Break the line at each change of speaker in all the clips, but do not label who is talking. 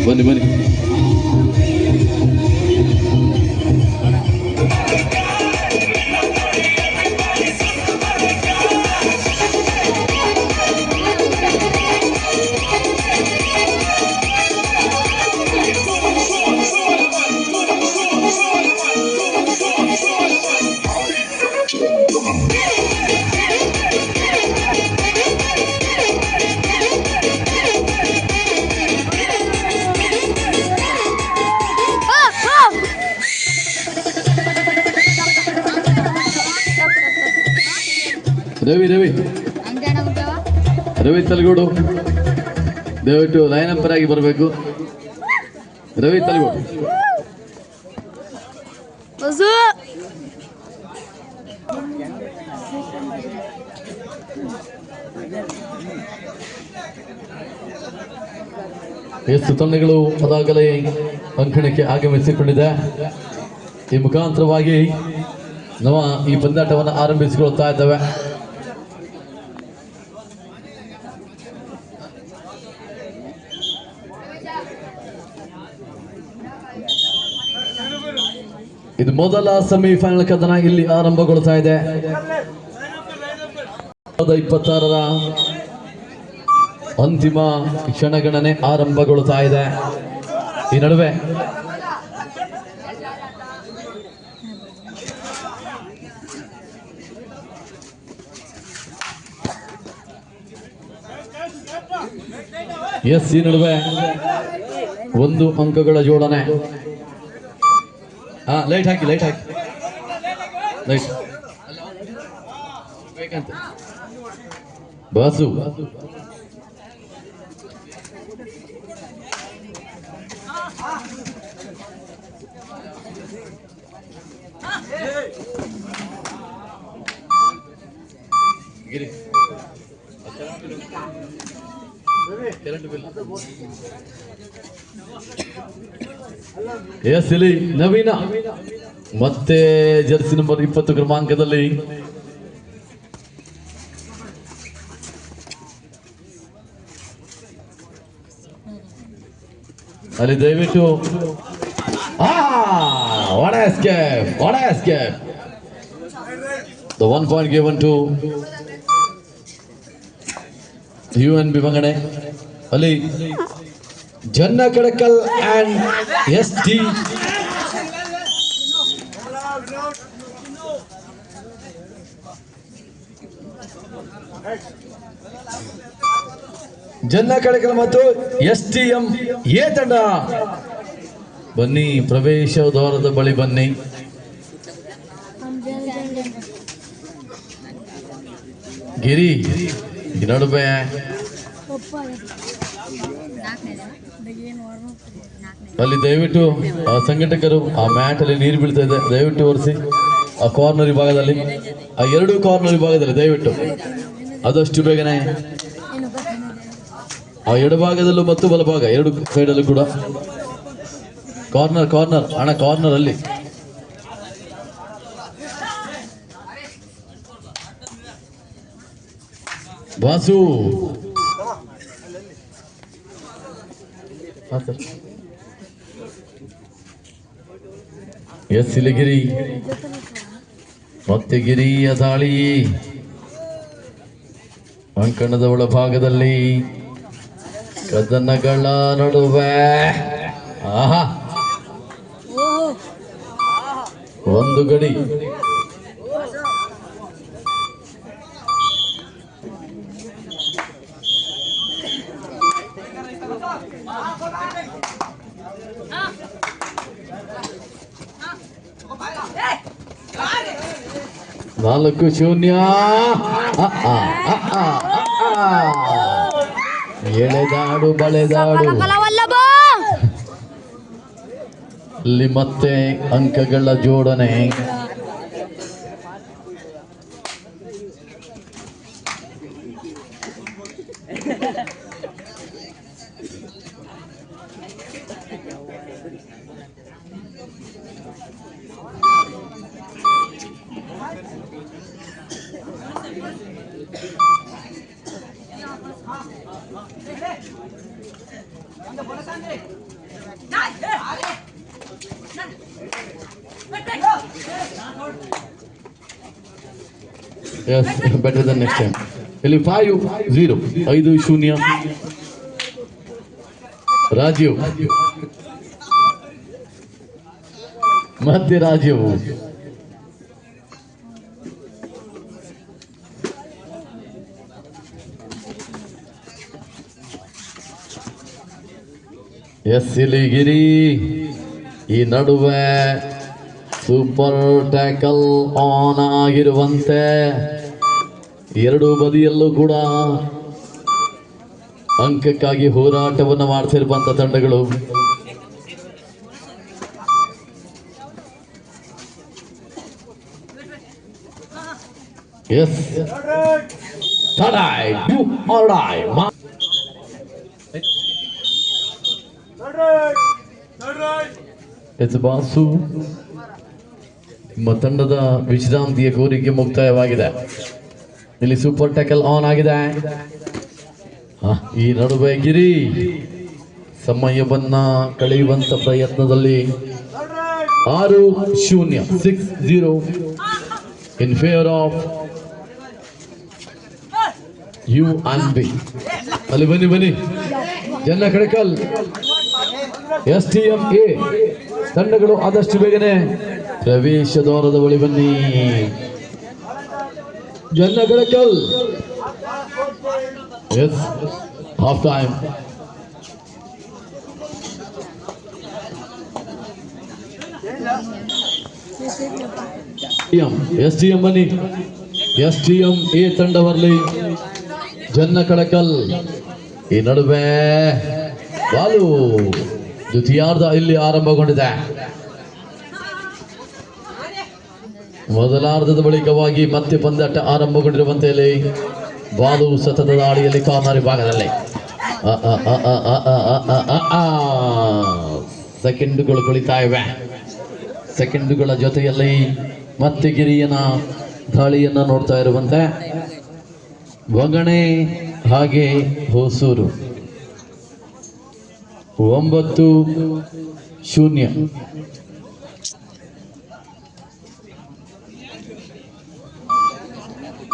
ಬನ್ನಿ ಬನ್ನಿ. ರವಿ ರವಿ ರವಿ ತಲಗೋಡು ದಯವಿಟ್ಟು ಲೈನ್ ನಂಬರ್ ಆಗಿ ಬರಬೇಕು. ರವಿ ತಲಗೋಡು. ಎಷ್ಟು ತಂಡಗಳು ಅದಾಗಲೇ ಅಂಕಣಕ್ಕೆ ಆಗಮಿಸಿಕೊಂಡಿದೆ. ಈ ಮುಖಾಂತರವಾಗಿ ನಾವು ಈ ಪಂದ್ಯಾಟವನ್ನು ಆರಂಭಿಸಿಕೊಳ್ತಾ ಇದ್ದೇವೆ. ಇದು ಮೊದಲ ಸೆಮಿಫೈನಲ್ ಕದನ ಇಲ್ಲಿ ಆರಂಭಗೊಳ್ತಾ ಇದೆ. 2026ರ ಅಂತಿಮ ಕ್ಷಣಗಣನೆ ಆರಂಭಗೊಳ್ತಾ ಇದೆ. ಈ ನಡುವೆ ಈ ನಡುವೆ 1 ಅಂಕಗಳ ಜೋಡಣೆ. ಲೈಟ್ ಹಾಕಿ ಲೈಟ್ ಬೇಕಂತ ಬಾಸು. ಗಿರಿ ಇಲ್ಲಿ ನವೀನ ಮತ್ತೆ ಜರ್ಸಿ ನಂಬರ್ 20 ಕ್ರಮಾಂಕದಲ್ಲಿ ಅಲ್ಲಿ ದಯವಿಟ್ಟು what a escape. The 1 point given to UNB Bangane. Ali Janna Kadakal and SD Janna Kadakal ಮತ್ತು STM ಎ ತಂಡ ಬನ್ನಿ, ಪ್ರವೇಶ ದ್ವಾರದ ಬಳಿ ಬನ್ನಿ. ಗಿರಿ ನಡುವೆ ಅಲ್ಲಿ ದಯವಿಟ್ಟು ಸಂಘಟಕರು ಆ ಮ್ಯಾಟ್ ಅಲ್ಲಿ ನೀರು ಬೀಳ್ತಾ ಇದೆ, ದಯವಿಟ್ಟು ಒರೆಸಿ. ಆ ಕಾರ್ನರ್ ವಿಭಾಗದಲ್ಲಿ, ಆ 2 ಕಾರ್ನರ್ ವಿಭಾಗದಲ್ಲಿ ದಯವಿಟ್ಟು ಆದಷ್ಟು ಬೇಗನೆ ಆ ಎಡಭಾಗದಲ್ಲೂ ಮತ್ತು ಬಲಭಾಗ 2 ಸೈಡಲ್ಲೂ ಕೂಡ ಕಾರ್ನರ್ ಹಣ ಕಾರ್ನರ್ ಅಲ್ಲಿ ಬಾಸು. ಇಲಿಗಿರಿ ಮತ್ತೆ ಗಿರಿಯ ದಾಳಿ ಅಂಕಣದ ಒಳಭಾಗದಲ್ಲಿ ಕದನಗಳ ನಡುವೆ ಒಂದು ಗಡಿ. ನಾಲ್ಕು ಶೂನ್ಯ. ಎಳೆದಾಡು ಬಳೆದಾಡು. ಇಲ್ಲಿ ಮತ್ತೆ ಅಂಕಗಳ ಜೋಡಣೆ. Yes, better than next time. ಇಲ್ಲಿ 5-0 5-0 ರಾಜೀವ್ ಮತ್ತೆ ರಾಜೀವ್ ಎಸ್ ಇಲಿಗಿರಿ ಈ ನಡುವೆ ಸೂಪರ್ ಟ್ಯಾಕಲ್ ಆನ್ ಆಗಿರುವಂತೆ ಎರಡೂ ಬದಿಯಲ್ಲೂ ಕೂಡ ಅಂಕಕ್ಕಾಗಿ ಹೋರಾಟವನ್ನು ಮಾಡ್ತಿರುವಂತ ತಂಡಗಳು. ಎಸ್ ಬಾಸು ನಿಮ್ಮ ತಂಡದ ವಿಶ್ರಾಂತಿಯ ಕೋರಿಕೆ ಮುಕ್ತಾಯವಾಗಿದೆ. ಇಲ್ಲಿ ಸೂಪರ್ ಟ್ಯಾಕಲ್ ಆನ್ ಆಗಿದೆ. ಈ ನಡುವೆ ಗಿರಿ ಸಮಯವನ್ನ ಕಳೆಯುವಂತ ಪ್ರಯತ್ನದಲ್ಲಿ 6-0 in favour of you and B. ಅಲ್ಲಿ ಬನ್ನಿ ಜನ ಕಡಕಲ್ STMA ತಂಡಗಳು ಆದಷ್ಟು ಬೇಗನೆ ಪ್ರವೇಶ ದ್ವಾರದ ಬಳಿ ಬನ್ನಿ. ಜನ ಕಡಕಲ್ ಎಸ್ ಹಾಫ್ ಟೈಮ್. STM ಬನ್ನಿ. STMA ತಂಡ ಬರಲಿ. ಜನ್ನ ಕಡಕಲ್ ಈ ನಡುವೆ ಬಾಲು ದ್ವಿತೀಯಾರ್ಧ ಇಲ್ಲಿ ಆರಂಭಗೊಂಡಿದೆ. ಮೊದಲಾರ್ಧದ ಬಳಿಕವಾಗಿ ಮತ್ತೆ ಪಂದ್ಯಾಟ ಆರಂಭಗೊಂಡಿರುವಂತೆ ಇಲ್ಲಿ ಬಾಲು ಸತತ ದಾಳಿಯಲ್ಲಿ ಕಾರ್ನರ್ ಭಾಗದಲ್ಲಿ ಸೆಕೆಂಡುಗಳು ಕುಳಿತಾ ಇವೆ. ಸೆಕೆಂಡುಗಳ ಜೊತೆಯಲ್ಲಿ ಮತ್ತೆ ಗಿರಿಯನ ದಾಳಿಯನ್ನ ನೋಡ್ತಾ ಇರುವಂತೆ ಒಗಣೆ ಹಾಗೆ ಹೊಸೂರು. 9-0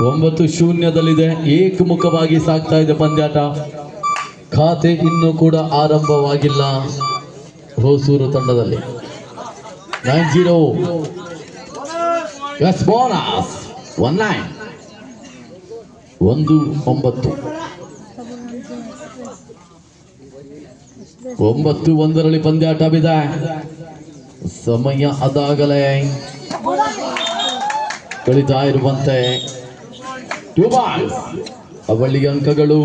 9-0 ಏಕಮುಖವಾಗಿ ಸಾಗ್ತಾ ಇದೆ ಪಂದ್ಯಾಟ. ಖಾತೆ ಇನ್ನೂ ಕೂಡ ಆರಂಭವಾಗಿಲ್ಲ ಹೊಸೂರು ತಂಡದಲ್ಲಿ. 9-0 ಎಸ್ ಬೋನಸ್ 19 9-1 ಪಂದ್ಯಾಟ ಬಿದೆ. ಸಮಯ ಅದಾಗಲೇ ಕಳೀತಾ ಇರುವಂತೆ 2 ಬಾಲ್ಸ್ ಅವಳಿಗೆ ಅಂಕಗಳು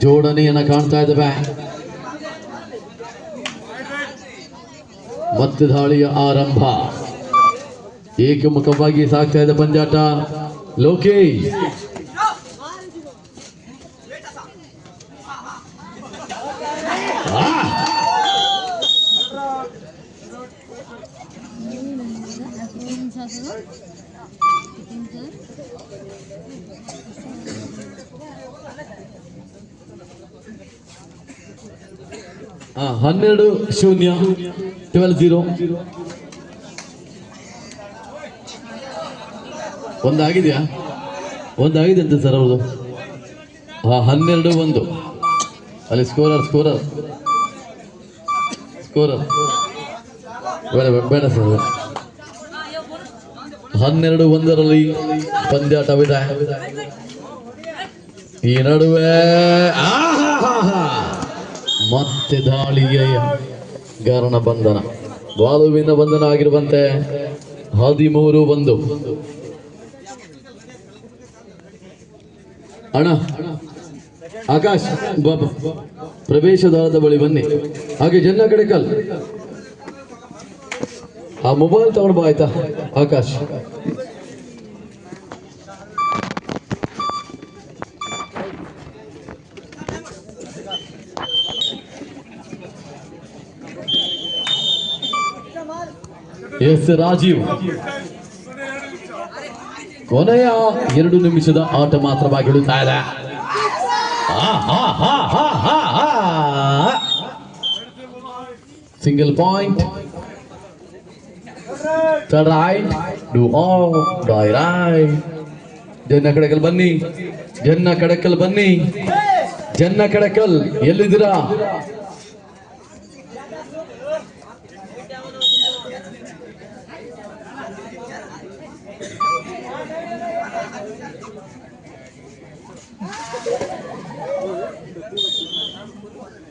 ಜೋಡಣೆಯನ್ನ ಕಾಣ್ತಾ ಇದ್ದಾವೆ. ಮತ್ತೆ ದಾಳಿಯ ಆರಂಭ. ಏಕಮುಖವಾಗಿ ಸಾಗ್ತಾ ಇದೆ ಪಂದ್ಯಾಟ. ಲೋಕೇಶ್ ಆ 12-0 ಒಂದಾಗಿದೆಯಾ? ಒಂದಾಗಿದೆ ಅಂತ ಸರ್ ಅವ್ರದ್ದು. 12-1 ಅಲ್ಲಿ ಸ್ಕೋರರ್ ಬೇಡ ಸರ್. 12-1 ಪಂದ್ಯಾಟವಿದೆ. ಈ ನಡುವೆ ಮತ್ತೆ ದಾಳಿಯ ಕಾರಣ ಬಂಧನ, ಬಾಲುವಿನ ಬಂಧನ ಆಗಿರುವಂತೆ 13-1. ಅಣ್ಣ ಆಕಾಶ್ ಬಾಬಾ ಪ್ರವೇಶ ದ್ವಾರದ ಬಳಿ ಬನ್ನಿ. ಹಾಗೆ ಜನ್ನ ಕಡೆಕಲ್ ಆ ಮೊಬೈಲ್ ತಗೊಂಡು ಬಾ ಆಯ್ತಾ ಆಕಾಶ್. ಎಸ್ ರಾಜೀವ್ ಕೊನೆಯ 2 ನಿಮಿಷದ ಆಟ ಮಾತ್ರವಾಗಿ ಉಳಿತಾ ಇದೆ. Single point. Third right. Do all. Die right. ಜನ್ನ ಕಡಕಲ್ ಬನ್ನಿ. ಜನ್ನ ಕಡಕಲ್ ಬನ್ನಿ. ಜನ್ನ ಕಡಕಲ್ ಎಲ್ಲಿದ್ದೀರಾ?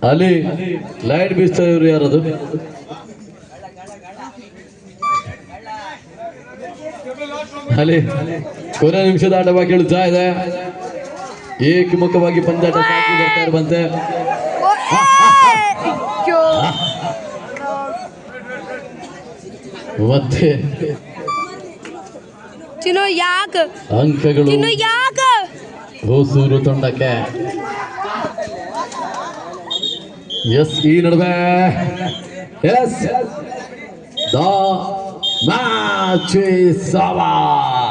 ಅಲ್ಲಿ ಲೈಟ್ ಬೀಸ್ತಾರೆ ಇವ್ರು ಯಾರದು? ಅಲ್ಲಿ ಕೊನೆ ನಿಮಿಷದ ಆಟ ಕೇಳುತ್ತಾ ಇದೆ. ಏಕಮುಖವಾಗಿ ಪಂದ್ಯಾಟ ಬರ್ತಾ ಇರುವಂತೆ. ಮತ್ತೆ ಅಂಕಗಳು ಹೊಸೂರು ತಂಡಕ್ಕೆ. ಎಸ್, ಈ ನಡುವೆ yes the match is over.